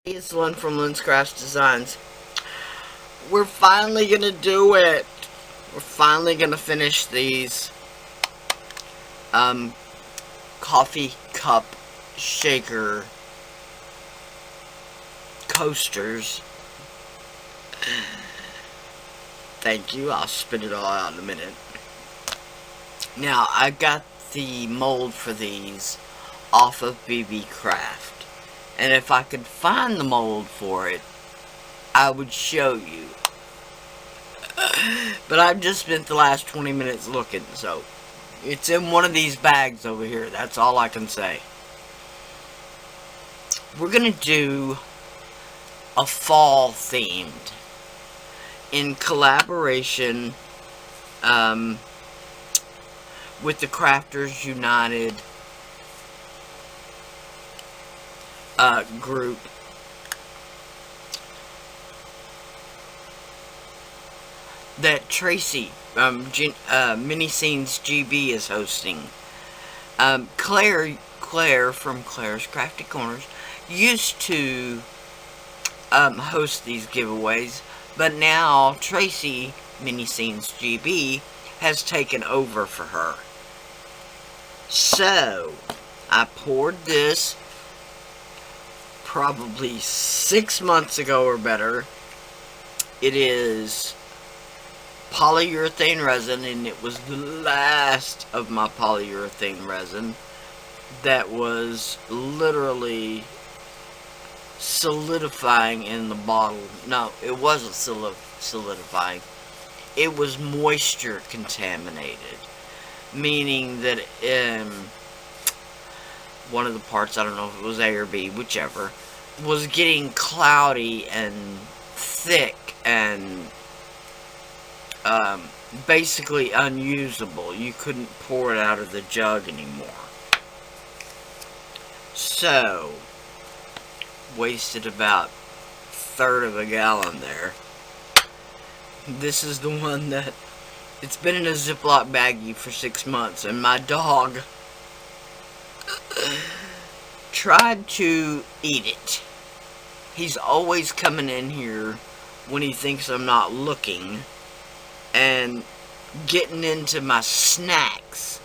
It's Lynn from LynzCraftzDesignz. We're finally gonna do it. We're finally gonna finish these coffee cup shaker coasters. Thank you. I'll spit it all out in a minute. Now, I got the mold for these off of BB Craft. And if I could find the mold for it, I would show you. But I've just spent the last 20 minutes looking, so it's in one of these bags over here. That's all I can say. We're gonna do a fall themed in collaboration with the Crafters United group. That Tracy, miniscenesGB is hosting. Claire from Claire's Crafty Corners used to host these giveaways, but now Tracy, miniscenesGB, has taken over for her. So, I poured this probably 6 months ago or better. It is polyurethane resin, and it was the last of my polyurethane resin that was literally solidifying in the bottle. No, it wasn't solidifying. It was moisture contaminated, meaning that one of the parts, I don't know if it was A or B, whichever, was getting cloudy and thick and basically unusable. You couldn't pour it out of the jug anymore. So, wasted about a third of a gallon there. This is the one that, it's been in a Ziploc baggie for 6 months, and my dog tried to eat it. He's always coming in here when he thinks I'm not looking and getting into my snacks.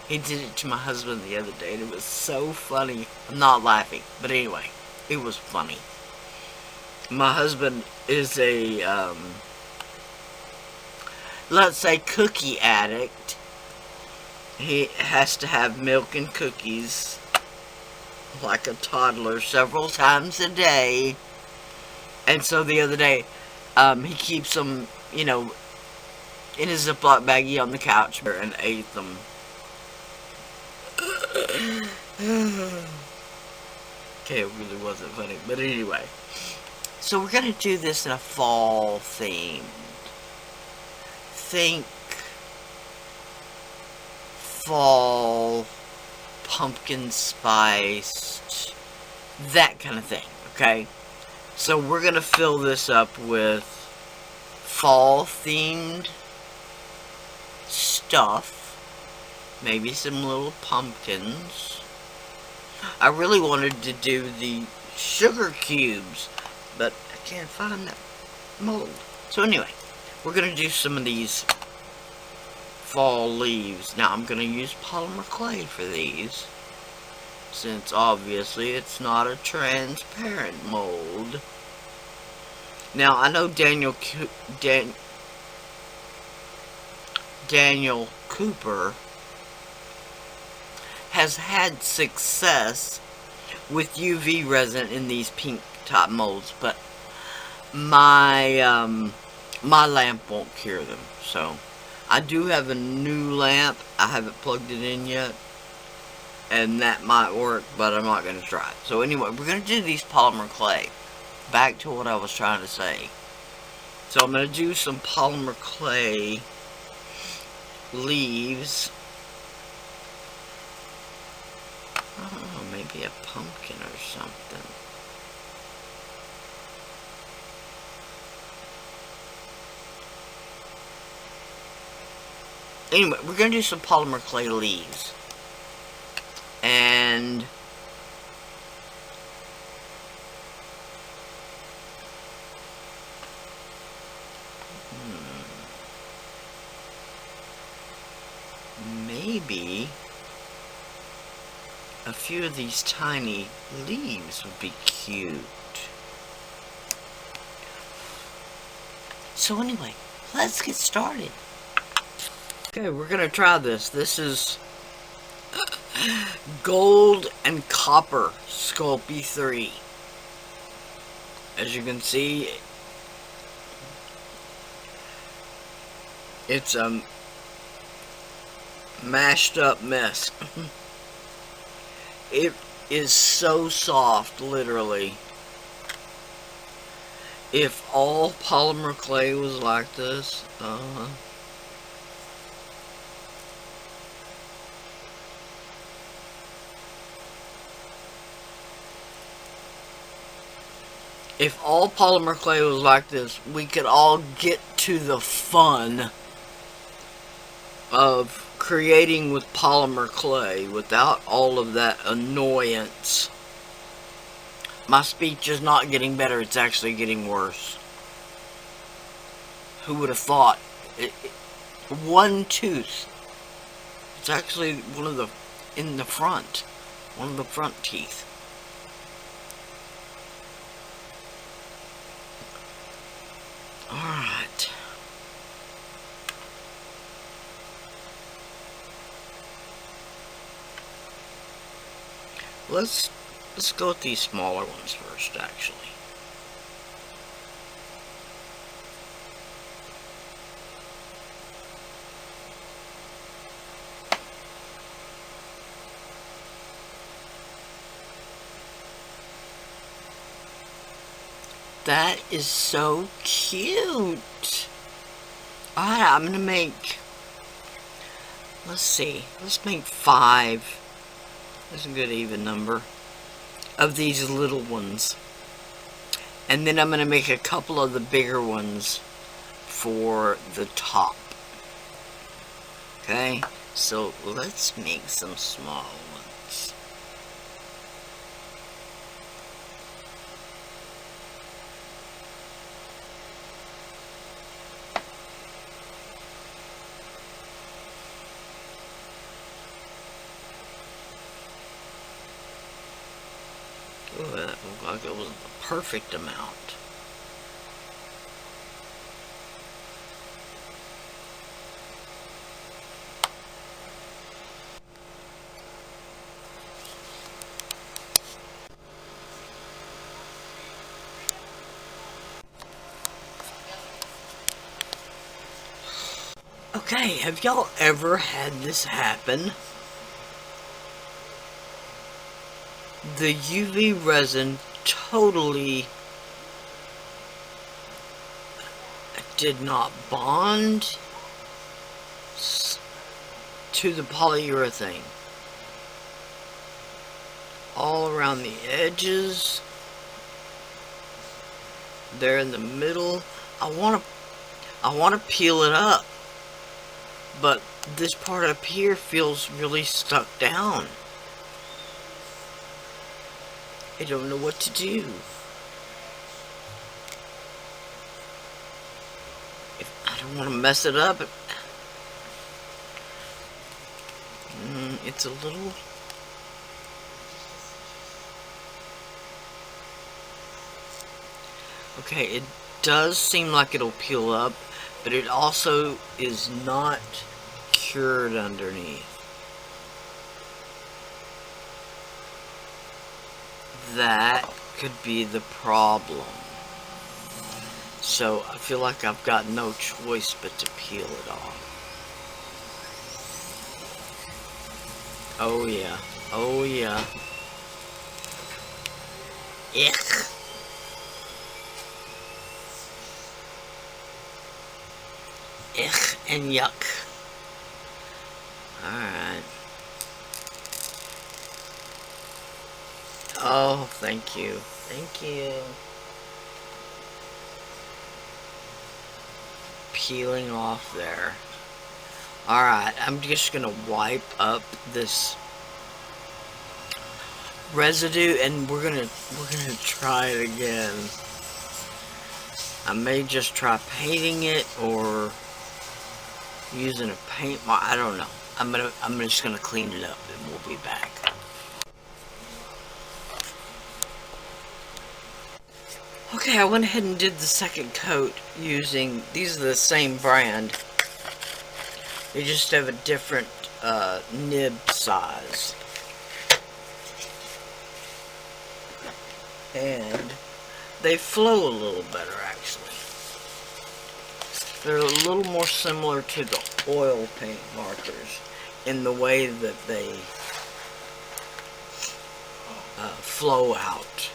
He did it to my husband the other day, and it was so funny. I'm not laughing, but anyway, it was funny. My husband is a let's say cookie addict. He has to have milk and cookies like a toddler several times a day. And so the other day, he keeps them, in his Ziploc baggie on the couch and ate them. Okay, it really wasn't funny, but anyway. So we're going to do this in a fall theme. Think fall, pumpkin spiced, that kind of thing, okay? So we're going to fill this up with fall themed stuff, maybe some little pumpkins. I really wanted to do the sugar cubes, but I can't find that mold. So anyway, we're going to do some of these fall leaves. Now I'm going to use polymer clay for these, since obviously it's not a transparent mold. Now I know Daniel Cooper has had success with UV resin in these pink top molds, but my my lamp won't cure them. So I do have a new lamp. I haven't plugged it in yet, and that might work, but I'm not going to try it. So anyway, we're going to do these polymer clay. Back to what I was trying to say. So I'm going to do some polymer clay leaves. I don't know, maybe a pumpkin or something. Anyway, we're going to do some polymer clay leaves. And maybe a few of these tiny leaves would be cute. So anyway, let's get started. Okay, we're gonna try this. This is gold and copper Sculpey 3. As you can see, it's a mashed up mess. It is so soft, literally. If all polymer clay was like this, if all polymer clay was like this, we could all get to the fun of creating with polymer clay without all of that annoyance. My speech is not getting better, it's actually getting worse. Who would have thought? One tooth. It's actually one of the, in the front. One of the front teeth. Alright. Let's go with these smaller ones first, actually. That is so cute. Alright, I'm gonna make, let's see, let's make 5. That's a good even number of these little ones. And then I'm gonna make a couple of the bigger ones for the top. Okay, so let's make some small ones. Ooh, that looked like it was the perfect amount. Okay, have y'all ever had this happen? The UV resin totally did not bond to the polyurethane. All around the edges, there in the middle. I want to peel it up, but this part up here feels really stuck down. I don't know what to do. I don't want to mess it up. It's a little... Okay, it does seem like it'll peel up, but it also is not cured underneath. That could be the problem. So I feel like I've got no choice but to peel it off. Oh yeah. Oh yeah. Ick. Ick and yuck. Alright. Oh, thank you. Thank you. Peeling off there. Alright, I'm just gonna wipe up this residue and we're gonna try it again. I may just try painting it or using a paint, I don't know. I'm just gonna clean it up and we'll be back. Okay, I went ahead and did the second coat using, these are the same brand. They just have a different nib size. And they flow a little better, actually. They're a little more similar to the oil paint markers in the way that they flow out.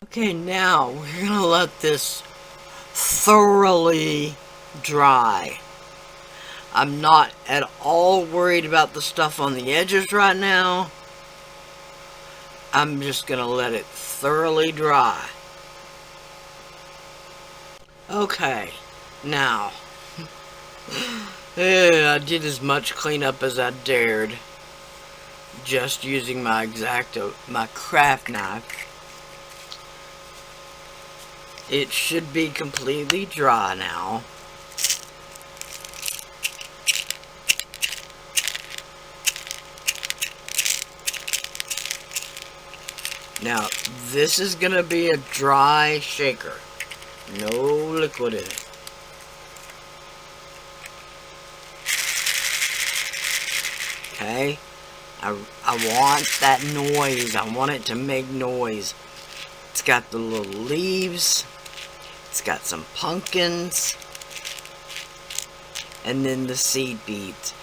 Okay, now we're gonna let this thoroughly dry. I'm not at all worried about the stuff on the edges right now. I'm just gonna let it thoroughly dry. Okay, now I did as much cleanup as I dared, just using my craft knife. It should be completely dry now. Now, this is going to be a dry shaker. No liquid in it. Okay? I want that noise. I want it to make noise. It's got the little leaves. It's got some pumpkins. And then the seed beads.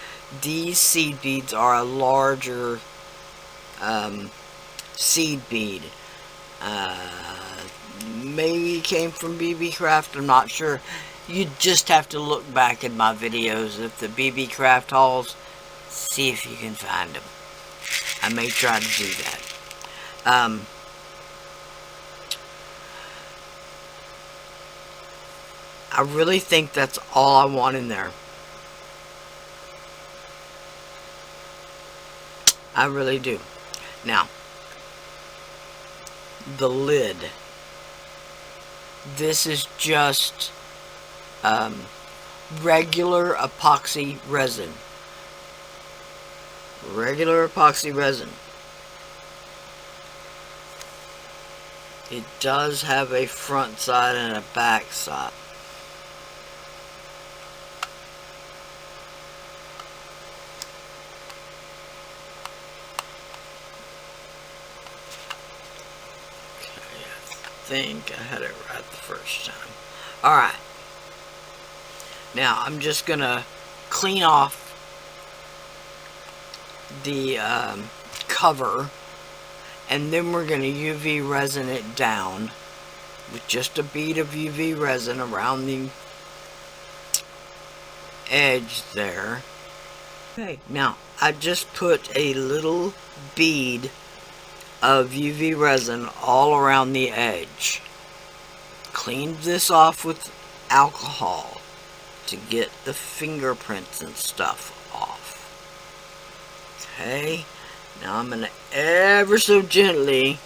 These seed beads are a larger seed bead. Maybe it came from BB Craft, I'm not sure. You just have to look back at my videos at the BB Craft hauls, see if you can find them. I may try to do that. I really think that's all I want in there. I really do. Now, the lid. This is just regular epoxy resin. Regular epoxy resin. It does have a front side and a back side. I think I had it right the first time. Alright. Now I'm just gonna clean off the cover, and then we're gonna UV resin it down with just a bead of UV resin around the edge there. Okay, now I just put a little bead of UV resin all around the edge. Cleaned this off with alcohol to get the fingerprints and stuff off. Okay, now I'm gonna ever so gently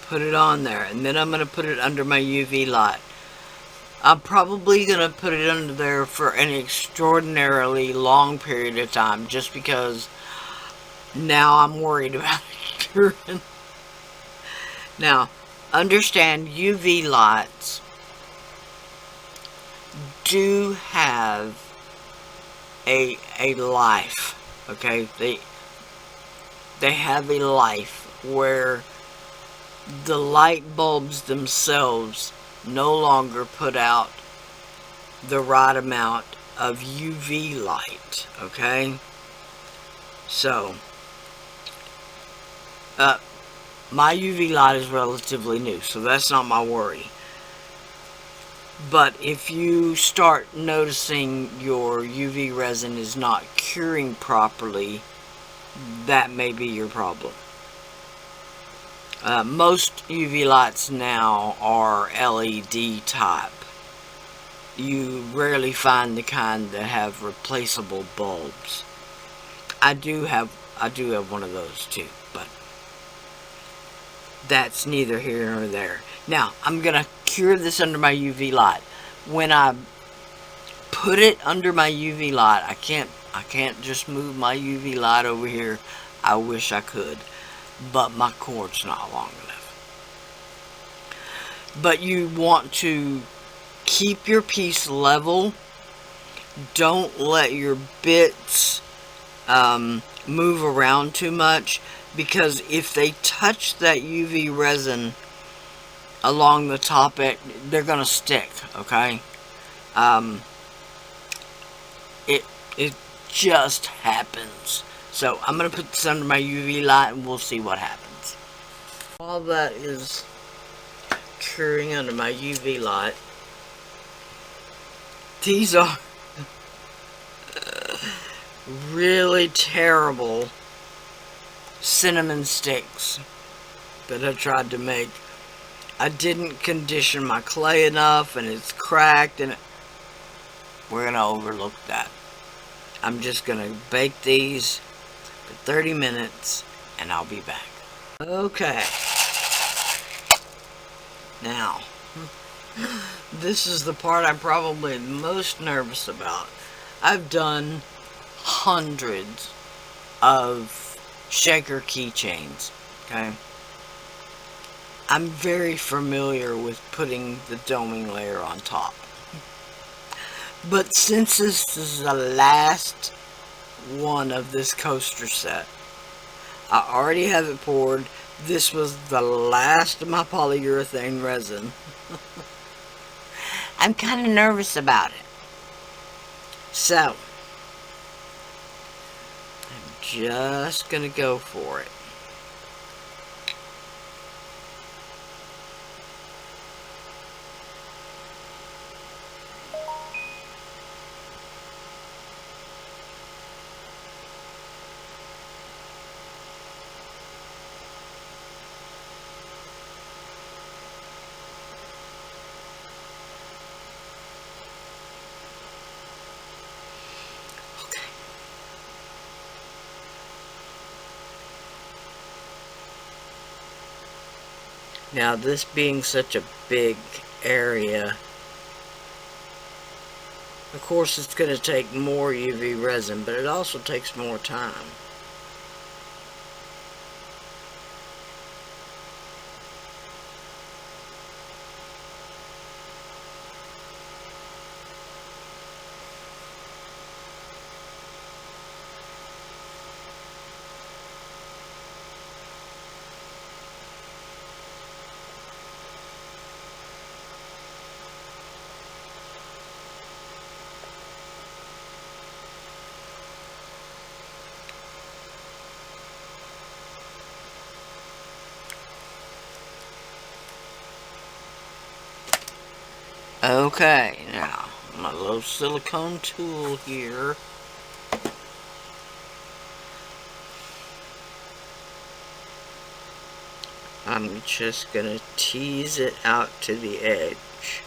put it on there, and then I'm gonna put it under my UV light. I'm probably going to put it under there for an extraordinarily long period of time, just because now I'm worried about it curing. Now, understand UV lights do have a life, okay? They have a life where the light bulbs themselves no longer put out the right amount of UV light, okay? So, my UV light is relatively new, so that's not my worry. But if you start noticing your UV resin is not curing properly, that may be your problem. Most UV lights now are LED type. You rarely find the kind that have replaceable bulbs. I do have one of those too, but that's neither here nor there. Now, I'm going to cure this under my UV light. When I put it under my UV light, I can't just move my UV light over here. I wish I could, but my cord's not long enough. But you want to keep your piece level. Don't let your bits move around too much, because if they touch that UV resin along the top, they're gonna stick. Okay, it just happens. So I'm gonna put this under my UV light and we'll see what happens. While that is curing under my UV light, these are really terrible cinnamon sticks that I tried to make. I didn't condition my clay enough and it's cracked, and we're gonna overlook that. I'm just gonna bake these for 30 minutes and I'll be back. Okay, now this is the part I'm probably most nervous about. I've done hundreds of shaker keychains, okay? I'm very familiar with putting the doming layer on top. But since this is the last one of this coaster set, I already have it poured. This was the last of my polyurethane resin. I'm kind of nervous about it. So, I'm just gonna go for it. Now, this being such a big area, of course it's going to take more UV resin, but it also takes more time. Okay, now, my little silicone tool here. I'm just going to tease it out to the edge.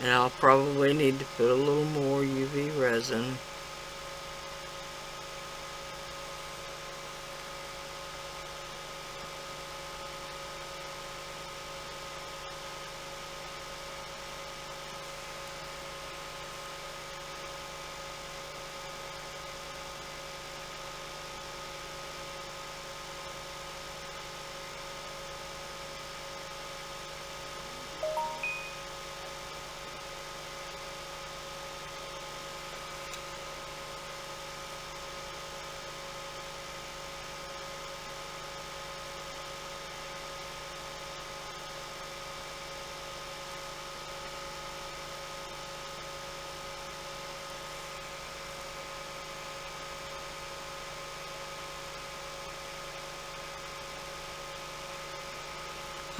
And I'll probably need to put a little more UV resin.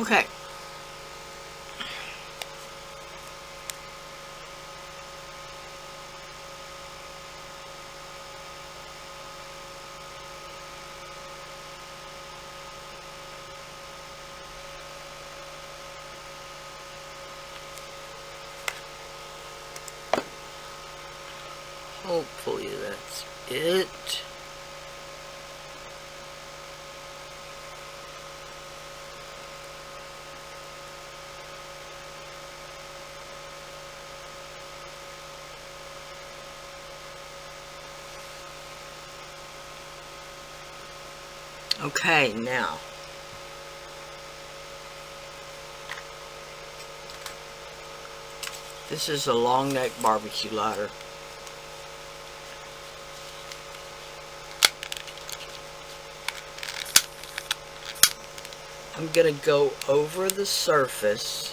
Okay. Hopefully that's it. Okay, now this is a long neck barbecue lighter. I'm gonna go over the surface,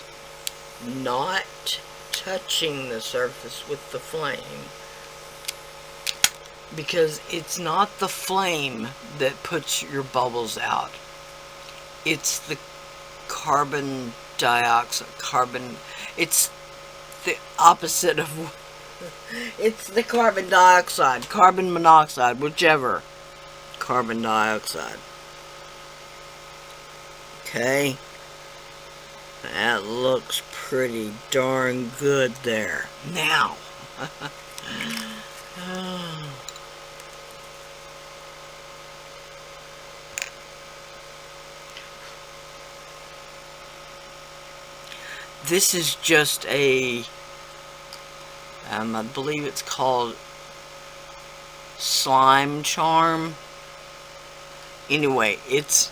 not touching the surface with the flame, because it's not the flame that puts your bubbles out. It's the carbon dioxide, it's the opposite of, it's the carbon dioxide, carbon monoxide, whichever, carbon dioxide. Okay, that looks pretty darn good there. Now, this is just a, I believe it's called slime charm. Anyway, it's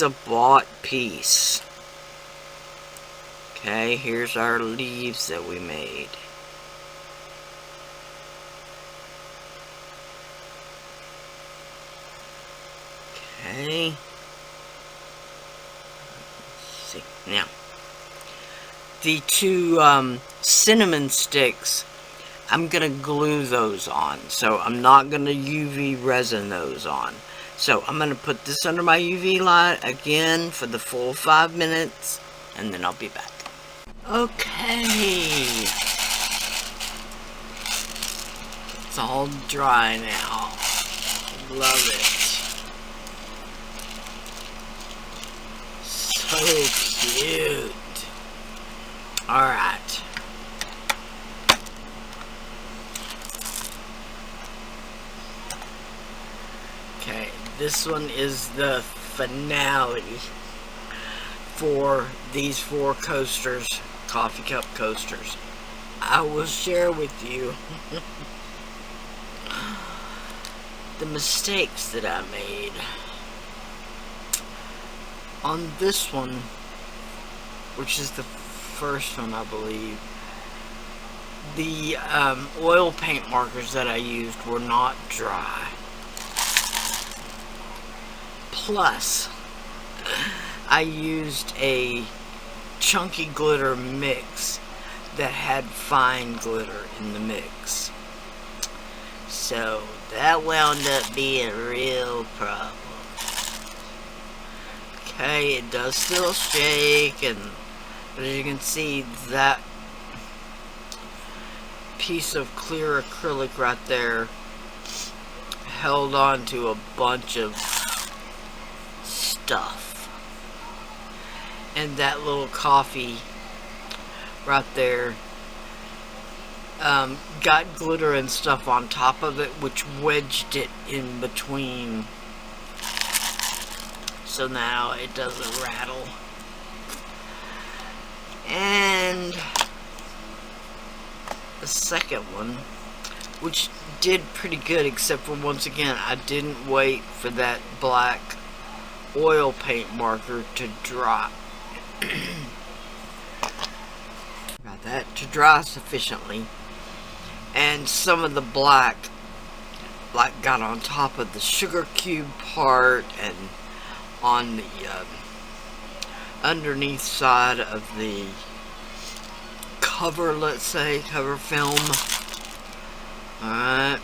a bought piece. Okay, here's our leaves that we made. Okay. Let's see. Now, the two cinnamon sticks, I'm gonna glue those on. So I'm not gonna UV resin those on. So I'm going to put this under my UV light again for the full 5 minutes, and then I'll be back. Okay. It's all dry now. Love it. So cute. Alright. Okay. This one is the finale for these 4 coasters, coffee cup coasters. I will share with you the mistakes that I made. On this one, which is the first one I believe, the oil paint markers that I used were not dry. Plus, I used a chunky glitter mix that had fine glitter in the mix. So that wound up being a real problem. Okay, it does still shake, and but as you can see, that piece of clear acrylic right there held on to a bunch of stuff, and that little coffee right there got glitter and stuff on top of it, which wedged it in between, so now it doesn't rattle. And the second one, which did pretty good, except for once again I didn't wait for that black oil paint marker to dry. Got that to dry sufficiently, and some of the black like got on top of the sugar cube part and on the underneath side of the cover, let's say, cover film. Alright.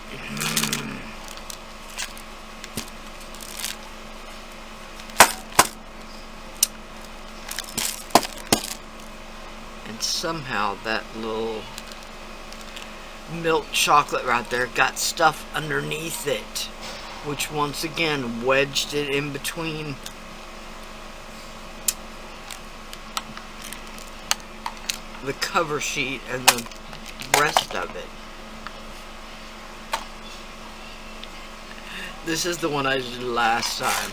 And somehow that little milk chocolate right there got stuff underneath it, which once again wedged it in between. the cover sheet and the rest of it. This is the one I did last time.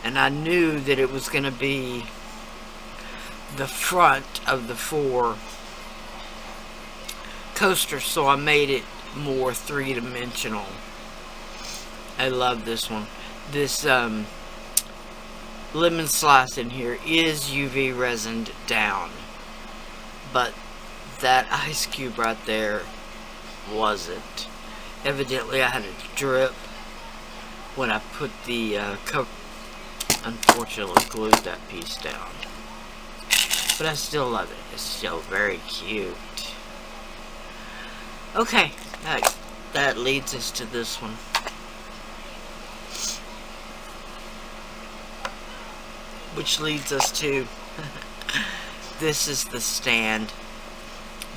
And I knew that it was going to be the front of the 4 coasters, so I made it more 3-dimensional. I love this one. This lemon slice in here is UV resined down, but that ice cube right there wasn't. Evidently I had it drip when I put the cover. Unfortunately glued that piece down, but I still love it. It's still very cute. Okay, that leads us to this one. Which leads us to this is the stand.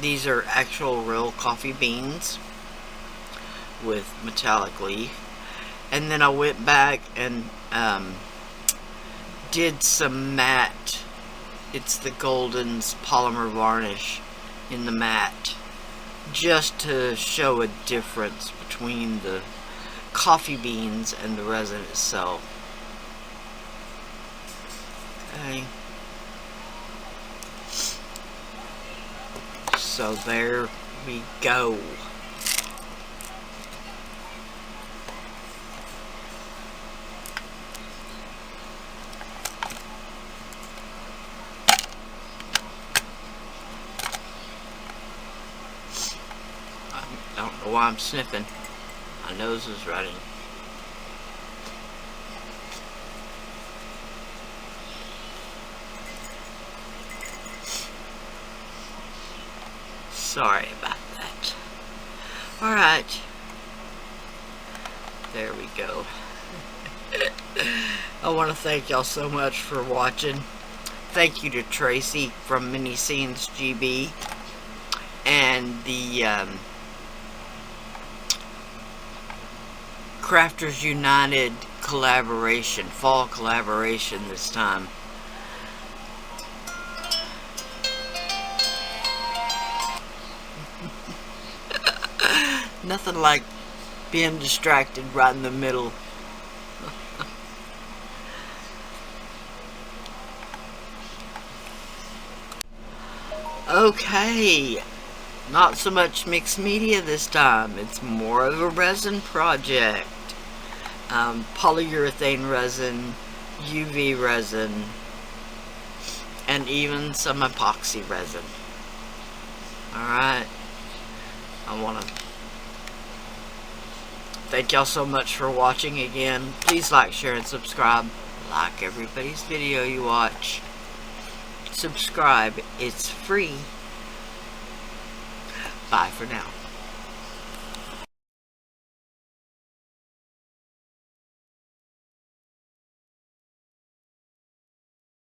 These are actual real coffee beans with metallic leaf. And then I went back and did some matte. It's the Golden's polymer varnish in the matte, just to show a difference between the coffee beans and the resin itself. Okay. So there we go. I don't know why I'm sniffing. My nose is running. Sorry about that. Alright. There we go. I want to thank y'all so much for watching. Thank you to Tracy from miniscenesGB and the Crafters United collaboration, fall collaboration this time. Nothing like being distracted right in the middle. Okay, not so much mixed media this time. It's more of a resin project. Polyurethane resin, UV resin, and even some epoxy resin. Alright, I want to thank y'all so much for watching again. Please like, share, and subscribe. Like everybody's video you watch. Subscribe, it's free. Bye for now.